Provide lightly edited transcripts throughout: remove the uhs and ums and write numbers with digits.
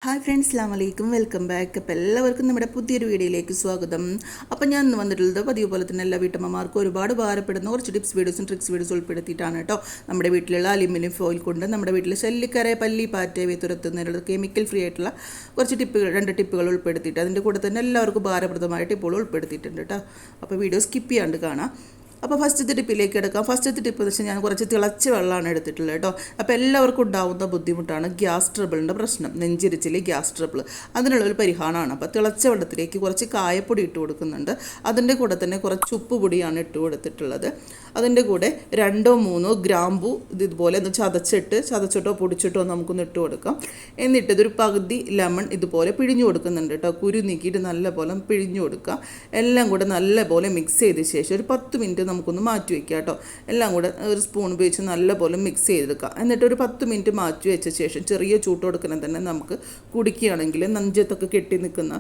Hi friends, അസ്സലാമു അലൈക്കും, welcome back. അപ്പോൾ എല്ലാവർക്കും നമ്മുടെ പുതിയൊരു വീഡിയോയിലേക്ക് സ്വാഗതം. അപ്പോൾ ഞാൻ ഇന്ന് വന്നിട്ടുള്ളത് പതിവ് പോലെ തന്നെ എല്ലാ വീട്ടമ്മമാർക്കും ഒരുപാട് ഉപകാരപ്പെടുന്ന കുറച്ച് ടിപ്സ് വീഡിയോസും ട്രിക്സ് വീഡിയോസും ഉൾപ്പെടുത്തിയിട്ടാണ് കേട്ടോ. നമ്മുടെ വീട്ടിലുള്ള അലുമിനിയം ഫോയിൽ കൊണ്ട് നമ്മുടെ വീട്ടിൽ ശല്യക്കര, പല്ലി, പാറ്റ തുരത്തുന്നതിനുള്ള കെമിക്കൽ ഫ്രീ ആയിട്ടുള്ള കുറച്ച് രണ്ട് ടിപ്പുകൾ ഉൾപ്പെടുത്തിയിട്ട് അതിൻ്റെ കൂടെ തന്നെ എല്ലാവർക്കും ഉപകാരപ്രദമായ ടിപ്പുകൾ ഉൾപ്പെടുത്തിയിട്ടുണ്ട് കേട്ടോ. അപ്പോൾ വീഡിയോ സ്കിപ്പ് ചെയ്യാണ്ട് കാണാം. അപ്പോൾ ഫസ്റ്റത്തെ ടിപ്പിലേക്ക് എടുക്കാം. ഫസ്റ്റത്തെ ടിപ്പ് എന്ന് വെച്ചാൽ ഞാൻ കുറച്ച് തിളച്ച വെള്ളമാണ് എടുത്തിട്ടുള്ളത് കേട്ടോ. അപ്പോൾ എല്ലാവർക്കും ഉണ്ടാകുന്ന ബുദ്ധിമുട്ടാണ് ഗ്യാസ് ട്രബിളിൻ്റെ പ്രശ്നം, നെഞ്ചിരിച്ചിൽ, ഗ്യാസ് ട്രബിൾ. അതിനുള്ളൊരു പരിഹാരമാണ്. അപ്പോൾ തിളച്ച വെള്ളത്തിലേക്ക് കുറച്ച് കായപ്പൊടി ഇട്ട് കൊടുക്കുന്നുണ്ട്. അതിൻ്റെ കൂടെ തന്നെ കുറച്ച് ഉപ്പ് പൊടിയാണ് ഇട്ട് കൊടുത്തിട്ടുള്ളത്. അതിൻ്റെ കൂടെ 2-3 ഗ്രാമ്പു ഇതുപോലെ ഒന്ന് ചതച്ചിട്ടോ പൊടിച്ചിട്ടോ നമുക്കൊന്ന് ഇട്ട് കൊടുക്കാം. എന്നിട്ട് ഇതൊരു പകുതി ലെമൺ ഇതുപോലെ പിഴിഞ്ഞു കൊടുക്കുന്നുണ്ട് കേട്ടോ. കുരു നീക്കിയിട്ട് നല്ലപോലെ പിഴിഞ്ഞു കൊടുക്കുക. എല്ലാം കൂടെ നല്ലപോലെ മിക്സ് ചെയ്ത ശേഷം ഒരു 10 മിനിറ്റ് നമുക്കൊന്ന് മാറ്റി വയ്ക്കുക കേട്ടോ. എല്ലാം കൂടെ ഒരു സ്പൂൺ ഉപയോഗിച്ച് നല്ലപോലെ മിക്സ് ചെയ്തെടുക്കുക. എന്നിട്ട് ഒരു 10 മിനിറ്റ് മാറ്റി വെച്ച ശേഷം ചെറിയ ചൂട്ട് കൊടുക്കണം തന്നെ നമുക്ക് കുടിക്കുകയാണെങ്കിൽ നെഞ്ചത്തൊക്കെ കെട്ടി നിൽക്കുന്ന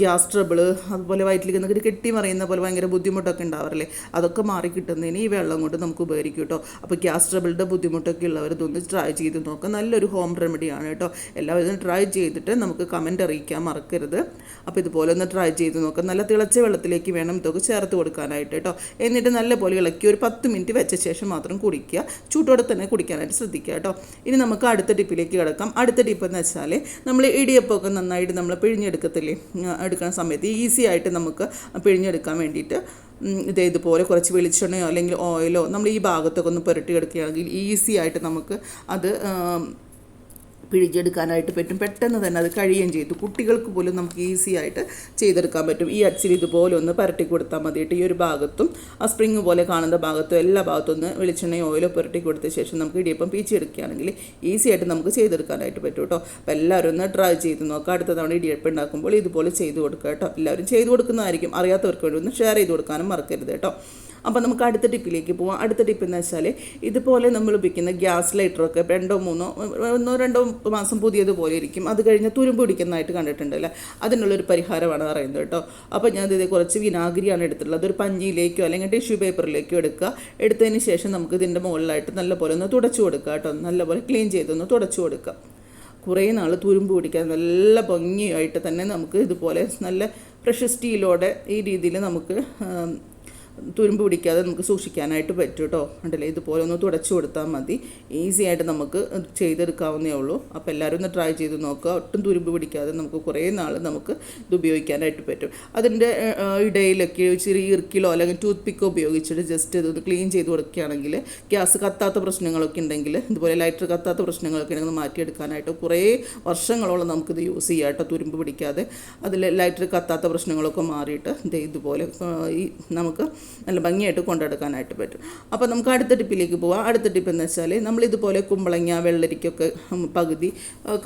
ഗ്യാസ് ട്രബിള്, അതുപോലെ വയറ്റിലേക്ക് കെട്ടി മറിയുന്ന പോലെ ഭയങ്കര ബുദ്ധിമുട്ടൊക്കെ ഉണ്ടാവാറില്ലേ, അതൊക്കെ മാറി കിട്ടുന്നതിന് ഈ വെള്ളം കൊണ്ട് നമുക്ക് ഉപകരിക്കും കേട്ടോ. അപ്പോൾ ഗ്യാസ് ട്രബിളിൻ്റെ ബുദ്ധിമുട്ടൊക്കെ ഉള്ളവർ ഇതൊന്ന് ട്രൈ ചെയ്ത് നോക്കുക. നല്ലൊരു ഹോം റെമഡിയാണ് കേട്ടോ. എല്ലാവരും ട്രൈ ചെയ്തിട്ട് നമുക്ക് കമൻറ്റ് അറിയിക്കാൻ മറക്കരുത്. അപ്പോൾ ഇതുപോലെ ഒന്ന് ട്രൈ ചെയ്ത് നോക്കുക. നല്ല തിളച്ച വെള്ളത്തിലേക്ക് വേണം ഇതൊക്കെ ചേർത്ത് കൊടുക്കാനായിട്ട് കേട്ടോ. എന്നിട്ട് നല്ലപോലെ ഇളക്കി ഒരു 10 മിനിറ്റ് വെച്ച ശേഷം മാത്രം കുടിക്കുക. ചൂട്ടോടെ തന്നെ കുടിക്കാനായിട്ട് ശ്രദ്ധിക്കുക കേട്ടോ. ഇനി നമുക്ക് അടുത്ത ടിപ്പിലേക്ക് കിടക്കാം. അടുത്ത ടിപ്പ് എന്ന് വെച്ചാൽ നമ്മൾ ഇടിയപ്പമൊക്കെ നന്നായിട്ട് നമ്മൾ പിഴിഞ്ഞെടുക്കത്തില്ലേ, എടുക്കുന്ന സമയത്ത് ഈസി ആയിട്ട് നമുക്ക് പിഴിഞ്ഞെടുക്കാൻ വേണ്ടിയിട്ട് ഇതുപോലെ കുറച്ച് വെളിച്ചെണ്ണയോ അല്ലെങ്കിൽ ഓയിലോ നമ്മൾ ഈ ഭാഗത്തൊക്കെ ഒന്ന് പുരട്ടിയെടുക്കുകയാണെങ്കിൽ ഈസി ആയിട്ട് നമുക്ക് അത് പിഴിഞ്ഞെടുക്കാനായിട്ട് പറ്റും. പെട്ടെന്ന് തന്നെ അത് കഴിയുകയും ചെയ്തു. കുട്ടികൾക്ക് പോലും നമുക്ക് ഈസി ആയിട്ട് ചെയ്തെടുക്കാൻ പറ്റും. ഈ അച്ചിൽ ഇതുപോലെ ഒന്ന് പരട്ടി കൊടുത്താൽ മതിയിട്ട് ഈ ഒരു ഭാഗത്തും ആ സ്പ്രിങ് പോലെ കാണുന്ന ഭാഗത്തും എല്ലാ ഭാഗത്തും ഒന്ന് വെളിച്ചെണ്ണയോ ഓയിലോ പുരട്ടി കൊടുത്ത ശേഷം നമുക്ക് ഇടിയപ്പം പീച്ചെടുക്കുകയാണെങ്കിൽ ഈസി ആയിട്ട് നമുക്ക് ചെയ്തെടുക്കാനായിട്ട് പറ്റും കേട്ടോ. അപ്പോൾ എല്ലാവരും ഒന്ന് ട്രൈ ചെയ്ത് നോക്കുക. അടുത്ത തവണ ഇടിയപ്പം ഉണ്ടാക്കുമ്പോൾ ഇതുപോലെ ചെയ്ത് കൊടുക്കുക കേട്ടോ. എല്ലാവരും ചെയ്ത് കൊടുക്കുന്നതായിരിക്കും. അറിയാത്തവർക്ക് വേണ്ടി ഒന്ന് ഷെയർ ചെയ്ത് കൊടുക്കാനും മറക്കരുത് കേട്ടോ. അപ്പോൾ നമുക്ക് അടുത്ത ടിപ്പിലേക്ക് പോവാം. അടുത്ത ടിപ്പ് എന്ന് വെച്ചാൽ ഇതുപോലെ നമ്മൾ ഉപയോഗിക്കുന്ന ഗ്യാസ് ലൈറ്ററൊക്കെ 2-3 മാസം പുതിയതുപോലെ ഇരിക്കും. അത് കഴിഞ്ഞ് തുരുമ്പ് പിടിക്കുന്നതായിട്ട് കണ്ടിട്ടുണ്ടല്ലോ. അതിനുള്ളൊരു പരിഹാരമാണ് പറയുന്നത് കേട്ടോ. അപ്പോൾ ഞാനിത് കുറച്ച് വിനാഗിരിയാണ് എടുത്തിട്ടുള്ളത്. ഒരു പഞ്ഞിയിലേക്കോ അല്ലെങ്കിൽ ടിഷ്യൂ പേപ്പറിലേക്കോ എടുക്കുക. എടുത്തതിന് ശേഷം നമുക്ക് ഇതിൻ്റെ മുകളിലായിട്ട് നല്ലപോലെ ഒന്ന് തുടച്ചു കൊടുക്കുക കേട്ടോ. നല്ലപോലെ ക്ലീൻ ചെയ്തൊന്ന് തുടച്ചു കൊടുക്കുക. കുറേ നാൾ തുരുമ്പ് പിടിക്കാൻ നല്ല ഭംഗിയായിട്ട് തന്നെ നമുക്ക് ഇതുപോലെ നല്ല ഫ്രഷ് സ്റ്റീലോടെ ഈ രീതിയിൽ നമുക്ക് തുരുമ്പ് പിടിക്കാതെ നമുക്ക് സൂക്ഷിക്കാനായിട്ട് പറ്റും കേട്ടോ. ഉണ്ടല്ലേ, ഇതുപോലെ ഒന്ന് തുടച്ചു കൊടുത്താൽ മതി. ഈസി ആയിട്ട് നമുക്ക് ചെയ്തെടുക്കാവുന്നേ ഉള്ളൂ. അപ്പോൾ എല്ലാവരും ഒന്ന് ട്രൈ ചെയ്ത് നോക്കുക. ഒട്ടും തുരുമ്പ് പിടിക്കാതെ നമുക്ക് കുറേ നാൾ നമുക്ക് ഇത് ഉപയോഗിക്കാനായിട്ട് പറ്റും. അതിൻ്റെ ഇടയിലൊക്കെ ചെറിയ ഇറുക്കിലോ അല്ലെങ്കിൽ ടൂത്ത് പിക്കോ ഉപയോഗിച്ചിട്ട് ജസ്റ്റ് ഇതൊന്ന് ക്ലീൻ ചെയ്ത് കൊടുക്കുകയാണെങ്കിൽ ഗ്യാസ് കത്താത്ത പ്രശ്നങ്ങളൊക്കെ ഉണ്ടെങ്കിൽ, ഇതുപോലെ ലൈറ്റർ കത്താത്ത പ്രശ്നങ്ങളൊക്കെ ഉണ്ടെങ്കിൽ മാറ്റിയെടുക്കാനായിട്ട് കുറേ വർഷങ്ങളോളം നമുക്കിത് യൂസ് ചെയ്യാം കേട്ടോ. തുരുമ്പ് പിടിക്കാതെ അതിൽ ലൈറ്റർ കത്താത്ത പ്രശ്നങ്ങളൊക്കെ മാറിയിട്ട് ഇതുപോലെ ഈ നമുക്ക് നല്ല ഭംഗിയായിട്ട് കൊണ്ടെടുക്കാനായിട്ട് പറ്റും. അപ്പോൾ നമുക്ക് അടുത്ത ടിപ്പിലേക്ക് പോവാം. അടുത്ത ടിപ്പ് എന്ന് വെച്ചാൽ നമ്മളിതുപോലെ കുമ്പളങ്ങ, വെള്ളരിക്കൊക്കെ പകുതി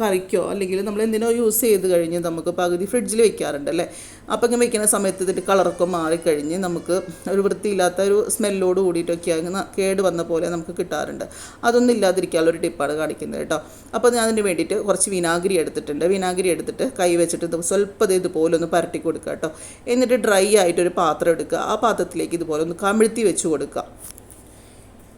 കറിക്കോ അല്ലെങ്കിൽ നമ്മൾ എന്തിനോ യൂസ് ചെയ്ത് കഴിഞ്ഞ് നമുക്ക് പകുതി ഫ്രിഡ്ജിൽ വെക്കാറുണ്ടല്ലേ. അപ്പം ഇങ്ങനെ വെക്കുന്ന സമയത്ത് ഇതിൻ്റെ കളറൊക്കെ മാറിക്കഴിഞ്ഞ് നമുക്ക് ഒരു വൃത്തിയില്ലാത്ത ഒരു സ്മെല്ലോട് കൂടിയിട്ടൊക്കെ അങ്ങ് കേട് വന്ന പോലെ നമുക്ക് കിട്ടാറുണ്ട്. അതൊന്നും ഇല്ലാതിരിക്കാനുള്ളൊരു ടിപ്പാണ് കാണിക്കുന്നത് കേട്ടോ. അപ്പോൾ ഞാൻ അതിന് വേണ്ടിയിട്ട് കുറച്ച് വിനാഗിരി എടുത്തിട്ടുണ്ട്. വിനാഗിരി എടുത്തിട്ട് കൈ വെച്ചിട്ട് സ്വല്പം ഇതുപോലെ ഒന്ന് പരട്ടി കൊടുക്കുക കേട്ടോ. എന്നിട്ട് ഡ്രൈ ആയിട്ടൊരു പാത്രം എടുക്കുക. ആ പാത്രത്തിലേക്ക് ഇതുപോലെ ഒന്ന് കമിഴ്ത്തി വെച്ച് കൊടുക്കുക.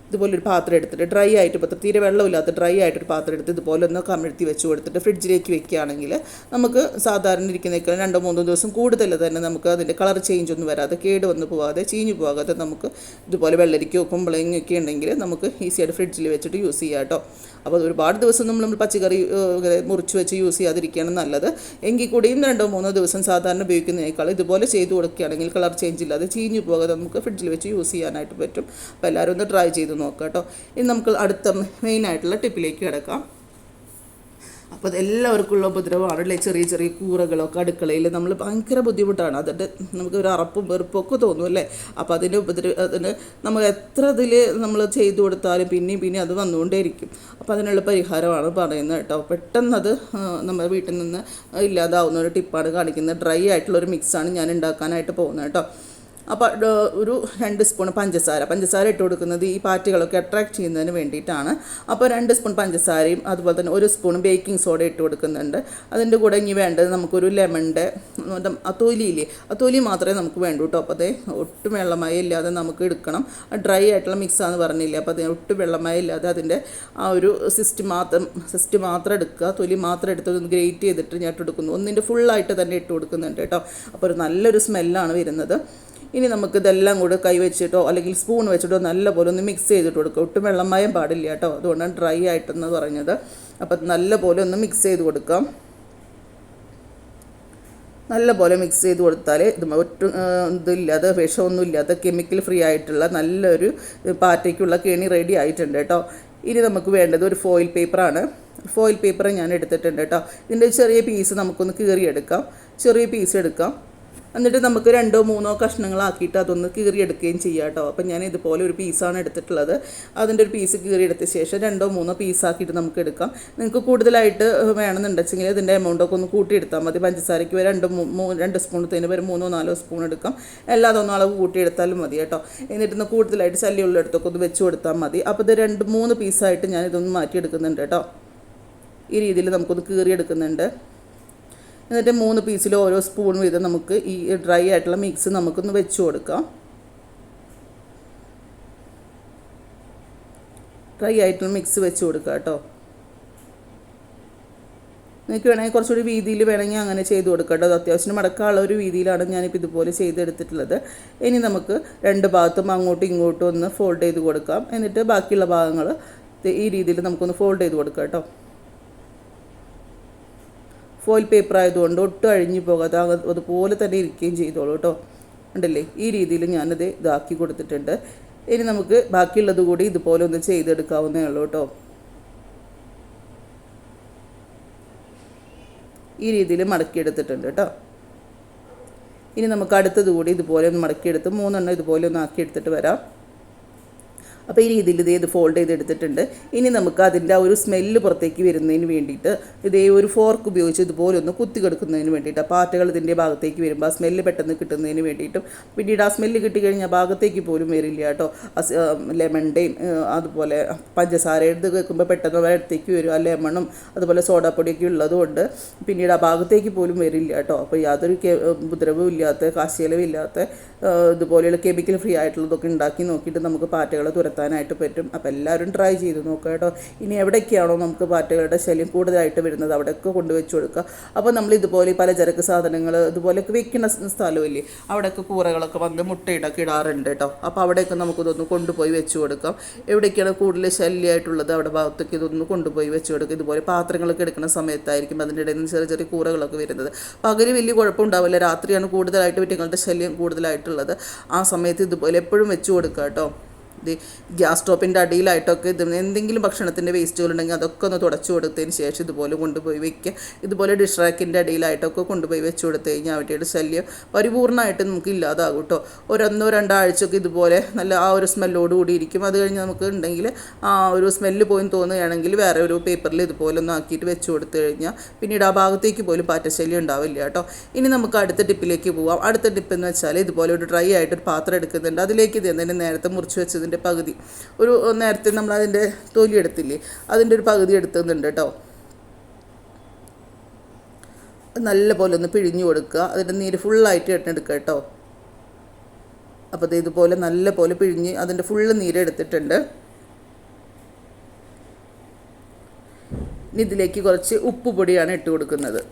ഇതുപോലൊരു പാത്രം എടുത്തിട്ട് ഡ്രൈ ആയിട്ട്, പത്രം തീരെ വെള്ളമില്ലാത്ത ഡ്രൈ ആയിട്ടൊരു പാത്രം എടുത്ത് ഇതുപോലെ ഒന്ന് കമിഴ്ത്തി വെച്ച് കൊടുത്തിട്ട് ഫ്രിഡ്ജിലേക്ക് വെക്കുകയാണെങ്കിൽ നമുക്ക് സാധാരണ ഇരിക്കുന്നേക്കാൾ 2-3 ദിവസം കൂടുതൽ തന്നെ നമുക്ക് അതിൻ്റെ കളർ ചേഞ്ച് ഒന്നും വരാതെ, കേട് വന്ന് പോകാതെ, ചീഞ്ഞു പോകാതെ നമുക്ക് ഇതുപോലെ വെള്ളരിക്കോ കുമ്പളങ്ങയൊക്കെ ഉണ്ടെങ്കിൽ നമുക്ക് ഈസിയായിട്ട് ഫ്രിഡ്ജിൽ വെച്ചിട്ട് യൂസ് ചെയ്യാം കേട്ടോ. അപ്പോൾ ഒരുപാട് ദിവസം നമ്മൾ പച്ചക്കറി മുറിച്ച് വെച്ച് യൂസ് ചെയ്യാതിരിക്കുകയാണ് നല്ലത്. എങ്കിൽ കൂടിയും 2-3 ദിവസം സാധാരണ ഉപയോഗിക്കുന്നതിനേക്കാൾ ഇതുപോലെ ചെയ്ത് കൊടുക്കുകയാണെങ്കിൽ കളർ ചേഞ്ച് ഇല്ലാതെ ചീഞ്ഞു പോകാതെ നമുക്ക് ഫ്രിഡ്ജിൽ വെച്ച് യൂസ് ചെയ്യാനായിട്ട് പറ്റും. അപ്പോൾ എല്ലാവരും ഒന്ന് ട്രൈ ചെയ്ത് നോക്കാം കേട്ടോ. ഇനി നമുക്ക് അടുത്ത മെയിനായിട്ടുള്ള ടിപ്പിലേക്ക് കിടക്കാം. അപ്പോൾ അതെല്ലാവർക്കും ഉള്ള ഉപദ്രവമാണല്ലേ. ചെറിയ ചെറിയ കൂറകളൊക്കെ അടുക്കളയിൽ നമ്മൾ ഭയങ്കര ബുദ്ധിമുട്ടാണ്. അതിൻ്റെ നമുക്ക് ഒരു അറപ്പും വെറുപ്പൊക്കെ തോന്നും അല്ലേ. അപ്പോൾ അതിന് നമ്മൾ എത്ര ഇതിൽ നമ്മൾ ചെയ്തു കൊടുത്താലും പിന്നെയും അത് വന്നുകൊണ്ടേയിരിക്കും. അപ്പോൾ അതിനുള്ള പരിഹാരമാണ് പറയുന്നത് കേട്ടോ. പെട്ടെന്ന് അത് നമ്മുടെ വീട്ടിൽ നിന്ന് ഇല്ലാതാവുന്ന ഒരു ടിപ്പാണ് കാണിക്കുന്നത്. ഡ്രൈ ആയിട്ടുള്ളൊരു മിക്സാണ് ഞാൻ ഉണ്ടാക്കാനായിട്ട് പോകുന്നത് കേട്ടോ. അപ്പോൾ ഒരു 2 സ്പൂൺ പഞ്ചസാര ഇട്ട് കൊടുക്കുന്നത് ഈ പാറ്റകളൊക്കെ അട്രാക്ട് ചെയ്യുന്നതിന് വേണ്ടിയിട്ടാണ്. അപ്പോൾ 2 സ്പൂൺ പഞ്ചസാരയും അതുപോലെ തന്നെ 1 സ്പൂൺ ബേക്കിംഗ് സോഡ ഇട്ട് കൊടുക്കുന്നുണ്ട്. അതിൻ്റെ കൂടെ ഇനി വേണ്ടത് നമുക്കൊരു ലെമണിൻ്റെ തൊലിയില്ലേ, തൊലി മാത്രമേ നമുക്ക് വേണ്ടൂ കേട്ടോ. അപ്പോൾ അതേ ഒട്ടും വെള്ളമായി ഇല്ലാതെ നമുക്ക് എടുക്കണം. ഡ്രൈ ആയിട്ടുള്ള മിക്സാന്ന് പറഞ്ഞില്ലേ, അപ്പോൾ അത് ഒട്ടും വെള്ളമായി ഇല്ലാതെ അതിൻ്റെ ആ ഒരു സിസ്റ്റ് മാത്രം എടുക്കുക. തൊലി മാത്രം എടുത്ത് ഒന്ന് ഗ്രേറ്റ് ചെയ്തിട്ട് ഞാൻ ഇട്ട് കൊടുക്കുന്നു. ഒന്നിൻ്റെ ഫുള്ളായിട്ട് തന്നെ ഇട്ട് കൊടുക്കുന്നുണ്ട് കേട്ടോ. അപ്പോൾ ഒരു നല്ലൊരു സ്മെല്ലാണ് വരുന്നത്. ഇനി നമുക്ക് ഇതെല്ലാം കൂടെ കൈ വെച്ചിട്ടോ അല്ലെങ്കിൽ സ്പൂൺ വെച്ചിട്ടോ നല്ലപോലെ ഒന്ന് മിക്സ് ചെയ്തിട്ട് കൊടുക്കുക. ഒട്ടും വെള്ളമയം പാടില്ല കേട്ടോ, അതുകൊണ്ടാണ് ഡ്രൈ ആയിട്ടെന്ന് പറഞ്ഞത്. അപ്പം നല്ലപോലെ ഒന്ന് മിക്സ് ചെയ്ത് കൊടുക്കാം. നല്ലപോലെ മിക്സ് ചെയ്ത് കൊടുത്താൽ ഇത് ഒട്ടും ഇതില്ലാതെ വിഷമൊന്നും ഇല്ലാതെ കെമിക്കൽ ഫ്രീ ആയിട്ടുള്ള നല്ലൊരു പാറ്റയ്ക്കുള്ള കെണി റെഡി ആയിട്ടുണ്ട് കേട്ടോ. ഇനി നമുക്ക് വേണ്ടത് ഒരു ഫോയിൽ പേപ്പറാണ്. ഫോയിൽ പേപ്പർ ഞാൻ എടുത്തിട്ടുണ്ട് കേട്ടോ. ഇതിൻ്റെ ചെറിയ പീസ് നമുക്കൊന്ന് കീറിയെടുക്കാം. ചെറിയ പീസ് എടുക്കാം. എന്നിട്ട് നമുക്ക് 2-3 കഷ്ണങ്ങളാക്കിയിട്ട് അതൊന്ന് കീറിയെടുക്കുകയും ചെയ്യാം കേട്ടോ. അപ്പം ഞാൻ ഇതുപോലെ ഒരു പീസാണ് എടുത്തിട്ടുള്ളത്. അതിൻ്റെ ഒരു പീസ് കീറിയെടുത്ത ശേഷം 2-3 പീസാക്കിയിട്ട് നമുക്ക് എടുക്കാം. നിങ്ങൾക്ക് കൂടുതലായിട്ട് വേണമെന്നുണ്ടെങ്കിൽ ഇതിൻ്റെ എമൗണ്ടൊക്കെ ഒന്ന് കൂട്ടിയെടുത്താൽ മതി. പഞ്ചസാരയ്ക്ക് 2 സ്പൂൺ തേന് വരെ 3-4 സ്പൂൺ എടുക്കാം. എല്ലാതൊന്നും അളവ് കൂട്ടിയെടുത്താലും മതി കേട്ടോ. എന്നിട്ട് കൂടുതലായിട്ട് ശല്യമുള്ള അടുത്തൊക്കെ ഒന്ന് വെച്ച് കൊടുത്താൽ മതി. അപ്പോൾ ഇത് 2-3 പീസായിട്ട് ഞാൻ ഇതൊന്ന് മാറ്റിയെടുക്കുന്നുണ്ട് കേട്ടോ. ഈ രീതിയിൽ നമുക്കൊന്ന് കീറിയെടുക്കുന്നുണ്ട്. എന്നിട്ട് 3 പീസിൽ ഓരോ സ്പൂൺ വീതം നമുക്ക് ഈ ഡ്രൈ ആയിട്ടുള്ള മിക്സ് നമുക്കൊന്ന് വെച്ച് കൊടുക്കാം. ഡ്രൈ ആയിട്ടുള്ള മിക്സ് വെച്ച് കൊടുക്കുക കേട്ടോ. നിങ്ങൾക്ക് വേണമെങ്കിൽ കുറച്ചുകൂടി വീതിയിൽ വേണമെങ്കിൽ അങ്ങനെ ചെയ്ത് കൊടുക്കാം കേട്ടോ. അത് അത്യാവശ്യം മടക്കാനുള്ള ഒരു വീതിയിലാണ് ഞാനിപ്പോൾ ഇതുപോലെ ചെയ്തെടുത്തിട്ടുള്ളത്. ഇനി നമുക്ക് 2 ഭാഗത്തും അങ്ങോട്ടും ഇങ്ങോട്ടും ഒന്ന് ഫോൾഡ് ചെയ്ത് കൊടുക്കാം. എന്നിട്ട് ബാക്കിയുള്ള ഭാഗങ്ങൾ ഈ രീതിയിൽ നമുക്കൊന്ന് ഫോൾഡ് ചെയ്ത് കൊടുക്കാം കേട്ടോ. ഫോയിൽ പേപ്പർ ആയതുകൊണ്ട് ഒട്ടും അഴിഞ്ഞു പോകാതെ അതുപോലെ തന്നെ ഇരിക്കുകയും ചെയ്തോളൂ കേട്ടോ. ഉണ്ടല്ലേ, ഈ രീതിയിൽ ഞാനത് ഇതാക്കി കൊടുത്തിട്ടുണ്ട്. ഇനി നമുക്ക് ബാക്കിയുള്ളത് കൂടി ഇതുപോലെ ഒന്ന് ചെയ്തെടുക്കാവുന്നേ ഉള്ളൂ കേട്ടോ. ഈ രീതിയിൽ മടക്കിയെടുത്തിട്ടുണ്ട് കേട്ടോ. ഇനി നമുക്ക് അടുത്തത് കൂടി ഇതുപോലെ ഒന്ന് മടക്കിയെടുത്ത് 3 ഇതുപോലെ ഒന്ന് ആക്കിയെടുത്തിട്ട് വരാം. അപ്പോൾ ഈ രീതിയിൽ ഇത് ഫോൾഡ് ചെയ്തെടുത്തിട്ടുണ്ട്. ഇനി നമുക്ക് അതിൻ്റെ ആ ഒരു സ്മെല്ല് പുറത്തേക്ക് വരുന്നതിന് വേണ്ടിയിട്ട് ഇതേ ഒരു ഫോർക്ക് ഉപയോഗിച്ച് ഇതുപോലെ ഒന്ന് കുത്തി കൊടുക്കുന്നതിന് വേണ്ടിയിട്ട് പാറ്റകൾ ഇതിൻ്റെ ഭാഗത്തേക്ക് വരുമ്പോൾ ആ സ്മെല്ല് പെട്ടെന്ന് കിട്ടുന്നതിന് വേണ്ടിയിട്ടും പിന്നീട് ആ സ്മെല്ല് കിട്ടിക്കഴിഞ്ഞാൽ ഭാഗത്തേക്ക് പോലും വരില്ല കേട്ടോ. ലെമണിൻ്റെയും അതുപോലെ പഞ്ചസാര എടുത്ത് വെക്കുമ്പോൾ പെട്ടെന്ന് അവരുടെ അടുത്തേക്ക് വരും. ആ ലെമണും അതുപോലെ സോഡാപ്പൊടിയൊക്കെ ഉള്ളതുകൊണ്ട് പിന്നീട് ആ ഭാഗത്തേക്ക് പോലും വരില്ല കേട്ടോ. അപ്പോൾ യാതൊരു ഉപദ്രവവും ഇല്ലാത്ത കാശിയലവില്ലാത്ത ഇതുപോലെയുള്ള കെമിക്കൽ ഫ്രീ ആയിട്ടുള്ളതൊക്കെ ഉണ്ടാക്കി നോക്കിയിട്ട് നമുക്ക് പാറ്റകളെ തുരത്താനായിട്ട് പറ്റും. അപ്പോൾ എല്ലാവരും ട്രൈ ചെയ്ത് നോക്കുക കേട്ടോ. ഇനി എവിടേക്കാണോ നമുക്ക് പാറ്റകളുടെ ശല്യം കൂടുതലായിട്ട് വരുന്നത് അവിടെയൊക്കെ കൊണ്ടുവച്ച് കൊടുക്കുക. അപ്പോൾ നമ്മൾ ഇതുപോലെ പലചരക്ക് സാധനങ്ങൾ ഇതുപോലെയൊക്കെ വെക്കുന്ന സ്ഥലമില്ലേ, അവിടെയൊക്കെ കൂറകളൊക്കെ വന്ന് മുട്ടയിടൊക്കെ ഇടാറുണ്ട് കേട്ടോ. അപ്പോൾ അവിടെയൊക്കെ നമുക്കിതൊന്ന് കൊണ്ടുപോയി വെച്ച് കൊടുക്കാം. എവിടേക്കാണ് കൂടുതൽ ശല്യമായിട്ടുള്ളത് അവിടെ ഭാഗത്തേക്ക് ഇതൊന്ന് കൊണ്ടുപോയി വെച്ച് കൊടുക്കുക. ഇതുപോലെ പാത്രങ്ങളൊക്കെ എടുക്കുന്ന സമയത്തായിരിക്കും അതിൻ്റെ ഇടയിൽ നിന്ന് ചെറിയ ചെറിയ കൂറകളൊക്കെ വരുന്നത്. പകല് വലിയ കുഴപ്പമുണ്ടാവില്ല, രാത്രിയാണ് കൂടുതലായിട്ട് വീട്ടുകളുടെ ശല്യം കൂടുതലായിട്ടുള്ളത്. ആ സമയത്ത് ഇതുപോലെ എപ്പോഴും വെച്ച് കൊടുക്കുക കേട്ടോ. ഇത് ഗ്യാസ് സ്റ്റോപ്പിൻ്റെ അടിയിലായിട്ടൊക്കെ ഇത് എന്തെങ്കിലും ഭക്ഷണത്തിൻ്റെ വേസ്റ്റുകളുണ്ടെങ്കിൽ അതൊക്കെ ഒന്ന് തുടച്ചു കൊടുത്തതിന് ശേഷം ഇതുപോലെ കൊണ്ടുപോയി വയ്ക്കുക. ഇതുപോലെ ഡിഷ് റാക്കിൻ്റെ അടിയിലായിട്ടൊക്കെ കൊണ്ടുപോയി വെച്ച് കൊടുത്തു കഴിഞ്ഞാൽ അവരുടെ ശല്യം പരിപൂർണ്ണമായിട്ട് നമുക്ക് ഇല്ലാതാകും കേട്ടോ. 1-2 ആഴ്ചയൊക്കെ ഇതുപോലെ നല്ല ആ ഒരു സ്മെല്ലോട് കൂടി ഇരിക്കും. അത് കഴിഞ്ഞ് നമുക്ക് ഉണ്ടെങ്കിൽ ആ ഒരു സ്മെല്ല് പോയി തോന്നുകയാണെങ്കിൽ വേറെ ഒരു പേപ്പറിൽ ഇതുപോലെ ഒന്ന് ആക്കിയിട്ട് വെച്ച് കൊടുത്തു കഴിഞ്ഞാൽ പിന്നീട് ആ ഭാഗത്തേക്ക് പോലും പാറ്റശല്യം ഉണ്ടാവില്ല കേട്ടോ. ഇനി നമുക്ക് അടുത്ത ടിപ്പിലേക്ക് പോവാം. അടുത്ത ടിപ്പ് എന്ന് വെച്ചാൽ ഇതുപോലെ ഒരു ഡ്രൈ ആയിട്ടൊരു പാത്രം എടുക്കുന്നുണ്ട്. അതിലേക്ക് തന്നെ നേരത്തെ മുറിച്ച് വെച്ചതിൻ്റെ പകുതി ഒരു നേരത്തെ നമ്മൾ അതിൻ്റെ തൊലി എടുത്തില്ലേ, അതിൻ്റെ ഒരു പകുതി എടുത്തുന്നുണ്ട് കേട്ടോ. നല്ല പോലെ ഒന്ന് പിഴിഞ്ഞു കൊടുക്കുക. അതിൻ്റെ നീര് ഫുള്ളായിട്ട് എടുക്കുക കേട്ടോ. അപ്പോൾ അത് ഇതുപോലെ നല്ല പോലെ പിഴിഞ്ഞ് അതിൻ്റെ ഫുള്ള് നീര് എടുത്തിട്ടുണ്ട്. ഇനി ഇതിലേക്ക് കുറച്ച് ഉപ്പ് പൊടിയാണ് ഇട്ട് കൊടുക്കുന്നത്.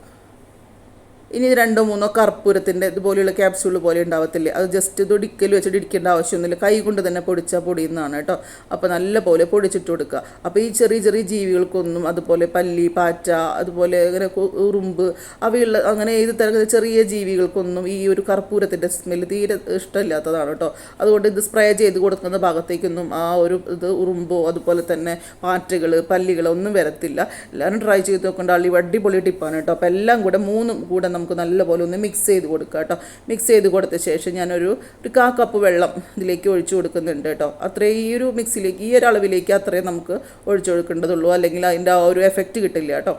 ഇനി 2-3 കർപ്പൂരത്തിൻ്റെ ഇതുപോലെയുള്ള ക്യാപ്സ്യൂൾ പോലെ ഉണ്ടാവത്തില്ലേ, അത് ജസ്റ്റ് ഇത് ഇടിക്കൽ വെച്ചിട്ട് ഇടിക്കേണ്ട ആവശ്യമൊന്നുമില്ല. കൈ കൊണ്ട് തന്നെ പൊടിച്ചാൽ പൊടിയുന്നതാണ് കേട്ടോ. അപ്പോൾ നല്ല പോലെ പൊടിച്ചിട്ട് കൊടുക്കുക. അപ്പോൾ ഈ ചെറിയ ചെറിയ ജീവികൾക്കൊന്നും അതുപോലെ പല്ലി, പാറ്റ, അതുപോലെ ഇങ്ങനെ ഉറുമ്പ് അവയുള്ള അങ്ങനെ ഏത് തരം ചെറിയ ജീവികൾക്കൊന്നും ഈ ഒരു കർപ്പൂരത്തിൻ്റെ സ്മെല്ല് തീരെ ഇഷ്ടമില്ലാത്തതാണ് കേട്ടോ. അതുകൊണ്ട് ഇത് സ്പ്രേ ചെയ്ത് കൊടുക്കുന്ന ഭാഗത്തേക്കൊന്നും ആ ഒരു ഇത് ഉറുമ്പോ അതുപോലെ തന്നെ പാറ്റകൾ, പല്ലികൾ ഒന്നും വരത്തില്ല. എല്ലാവരും ട്രൈ ചെയ്ത് നോക്കേണ്ട അടിപൊളി ടിപ്പാണ് കേട്ടോ. അപ്പോൾ എല്ലാം കൂടെ 3 കൂടെ നമുക്ക് നല്ലപോലെ ഒന്ന് മിക്സ് ചെയ്ത് കൊടുക്കുക കേട്ടോ. മിക്സ് ചെയ്ത് കൊടുത്ത ശേഷം ഞാനൊരു 1/4 കപ്പ് വെള്ളം ഇതിലേക്ക് ഒഴിച്ചു കൊടുക്കുന്നുണ്ട് കേട്ടോ. അത്രയും ഈ ഒരു മിക്സിലേക്ക് ഈ ഒരു അളവിലേക്ക് അത്രയും നമുക്ക് ഒഴിച്ചു കൊടുക്കേണ്ടതുള്ളൂ, അല്ലെങ്കിൽ അതിൻ്റെ ആ ഒരു എഫക്റ്റ് കിട്ടില്ല കേട്ടോ.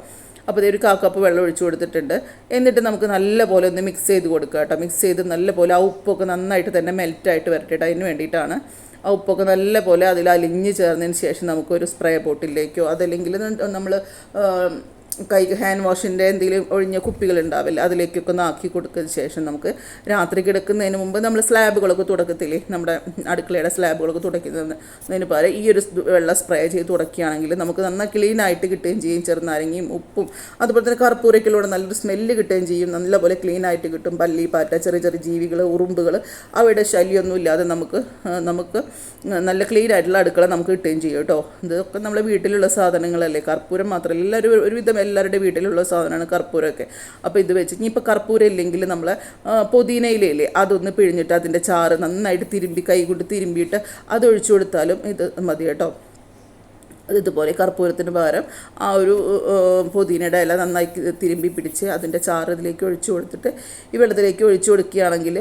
അപ്പോൾ ഇതൊരു 1/4 കപ്പ് വെള്ളം ഒഴിച്ചു കൊടുത്തിട്ടുണ്ട്. എന്നിട്ട് നമുക്ക് നല്ലപോലെ ഒന്ന് മിക്സ് ചെയ്ത് കൊടുക്കുക കേട്ടോ. മിക്സ് ചെയ്ത് നല്ലപോലെ ആ ഉപ്പൊക്കെ നന്നായിട്ട് തന്നെ മെൽറ്റായിട്ട് വരട്ടെ. അതിന് വേണ്ടിയിട്ടാണ്. ആ ഉപ്പൊക്കെ നല്ലപോലെ അതിൽ അലിഞ്ഞ് ചേർന്നതിന് ശേഷം നമുക്കൊരു സ്പ്രേ ബോട്ടിലേക്കോ അതല്ലെങ്കിൽ നമ്മൾ ഹാൻഡ് വാഷിൻ്റെ എന്തെങ്കിലും ഒഴിഞ്ഞ കുപ്പികളുണ്ടാവില്ല, അതിലേക്കൊക്കെ ഒന്ന് ആക്കി കൊടുത്തതിന് ശേഷം നമുക്ക് രാത്രി കിടക്കുന്നതിന് മുമ്പ് നമ്മൾ സ്ലാബുകളൊക്കെ തുടക്കത്തില്ലേ, നമ്മുടെ അടുക്കളയുടെ സ്ലാബുകളൊക്കെ തുടയ്ക്കുന്നതിന് പകരം ഈ ഒരു വെള്ളം സ്പ്രേ ചെയ്ത് തുടക്കുകയാണെങ്കിൽ നമുക്ക് നന്നായി ക്ലീനായിട്ട് കിട്ടുകയും ചെയ്യും. ചെറുനാരങ്ങയും ഉപ്പും അതുപോലെ തന്നെ കർപ്പൂരക്കിലൂടെ നല്ലൊരു സ്മെല്ല് കിട്ടുകയും ചെയ്യും. നല്ലപോലെ ക്ലീനായിട്ട് കിട്ടും. പല്ലി, പാറ്റ, ചെറിയ ചെറിയ ജീവികൾ, ഉറുമ്പുകൾ അവയുടെ ശല്യമൊന്നും ഇല്ലാതെ നമുക്ക് നല്ല ക്ലീൻ ആയിട്ടുള്ള അടുക്കള നമുക്ക് കിട്ടുകയും ചെയ്യും കേട്ടോ. ഇതൊക്കെ നമ്മുടെ വീട്ടിലുള്ള സാധനങ്ങളല്ലേ. കർപ്പൂരം മാത്രമല്ല, ഒരുവിധം എല്ലാവരുടെ വീട്ടിലുള്ള സാധനമാണ് കർപ്പൂരമൊക്കെ. അപ്പോൾ ഇത് വെച്ച് ഇനിയിപ്പോൾ കർപ്പൂരം ഇല്ലെങ്കിൽ നമ്മൾ പുതിനയിലയില്ലേ അതൊന്ന് പിഴിഞ്ഞിട്ട് അതിൻ്റെ ചാറ് നന്നായിട്ട് കൈ കൊണ്ട് തിരുമ്പിയിട്ട് അതൊഴിച്ചു കൊടുത്താലും ഇത് മതി കേട്ടോ. ഇതുപോലെ കർപ്പൂരത്തിന് പകരം ആ ഒരു പുതിനയുടെ ഇല നന്നായി തിരുമ്പി പിടിച്ച് അതിൻ്റെ ചാറ് ഇതിലേക്ക് ഒഴിച്ചു കൊടുത്തിട്ട് ഈ വെള്ളത്തിലേക്ക് ഒഴിച്ചു കൊടുക്കുകയാണെങ്കിൽ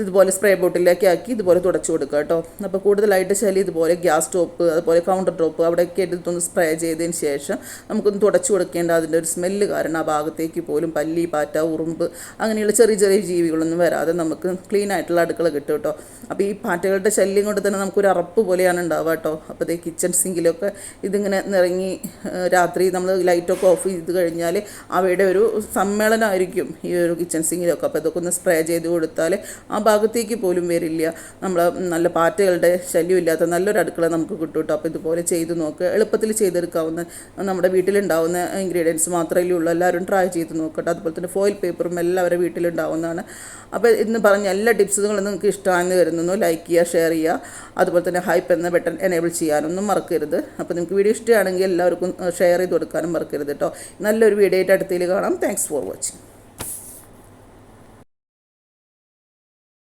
ഇതുപോലെ സ്പ്രേ ബോട്ടിലേക്ക് ആക്കി ഇതുപോലെ തുടച്ചു കൊടുക്കുക കേട്ടോ. അപ്പോൾ കൂടുതലായിട്ട് ശല്യം ഇതുപോലെ ഗ്യാസ് ടോപ്പ് അതുപോലെ കൗണ്ടർ ടോപ്പ് അവിടെയൊക്കെ എടുത്തൊന്ന് സ്പ്രേ ചെയ്തതിന് ശേഷം നമുക്കൊന്ന് തുടച്ചു കൊടുക്കേണ്ട അതിൻ്റെ ഒരു സ്മെല്ല് കാരണം ആ ഭാഗത്തേക്ക് പോലും പല്ലി, പാറ്റ, ഉറുമ്പ് അങ്ങനെയുള്ള ചെറിയ ചെറിയ ജീവികളൊന്നും വരാതെ നമുക്ക് ക്ലീൻ ആയിട്ടുള്ള അടുക്കള കിട്ടും കേട്ടോ. അപ്പോൾ ഈ പാറ്റകളുടെ ശല്യം കൊണ്ട് തന്നെ നമുക്കൊരു അറപ്പ് പോലെയാണ് ഉണ്ടാവുക കേട്ടോ. അപ്പോൾ ഈ കിച്ചൺ സിങ്കിലൊക്കെ ഇതിങ്ങനെ നിറങ്ങി രാത്രി നമ്മൾ ലൈറ്റൊക്കെ ഓഫ് ചെയ്ത് കഴിഞ്ഞാൽ അവയുടെ ഒരു സമ്മേളനമായിരിക്കും ഈ ഒരു കിച്ചൺ സിങ്കിലൊക്കെ. അപ്പോൾ ഇതൊക്കെ ഒന്ന് സ്പ്രേ ചെയ്ത് കൊടുത്താൽ ആ ഭാഗത്തേക്ക് പോലും വരില്ല. നമ്മൾ നല്ല പാറ്റകളുടെ ശല്യമില്ലാത്ത നല്ലൊരു അടുക്കള നമുക്ക് കിട്ടും കേട്ടോ. അപ്പോൾ ഇതുപോലെ ചെയ്ത് നോക്കുക. എളുപ്പത്തിൽ ചെയ്തെടുക്കാവുന്ന നമ്മുടെ വീട്ടിലുണ്ടാവുന്ന ഇൻഗ്രീഡിയൻസ് മാത്രമേ ഉള്ളൂ. എല്ലാവരും ട്രൈ ചെയ്ത് നോക്കട്ടെ. അതുപോലെ തന്നെ ഫോയിൽ പേപ്പറും എല്ലാവരുടെ വീട്ടിലുണ്ടാവുന്നതാണ്. അപ്പോൾ ഇന്ന് പറഞ്ഞ എല്ലാ ടിപ്സുകളും നിങ്ങൾക്ക് ഇഷ്ടമാണെന്ന് വരുന്നു. ലൈക്ക് ചെയ്യുക, ഷെയർ ചെയ്യുക, അതുപോലെ തന്നെ ഹൈപ്പ് എന്ന ബട്ടൺ എനേബിൾ ചെയ്യാനൊന്നും മറക്കരുത്. അപ്പോൾ നിങ്ങൾക്ക് വീഡിയോ ഇഷ്ടമാണെങ്കിൽ എല്ലാവർക്കും ഷെയർ ചെയ്ത് കൊടുക്കാനും മറക്കരുത് കേട്ടോ. നല്ലൊരു വീഡിയോ ആയിട്ട് അടുത്തതിൽ കാണാം. Thanks for watching.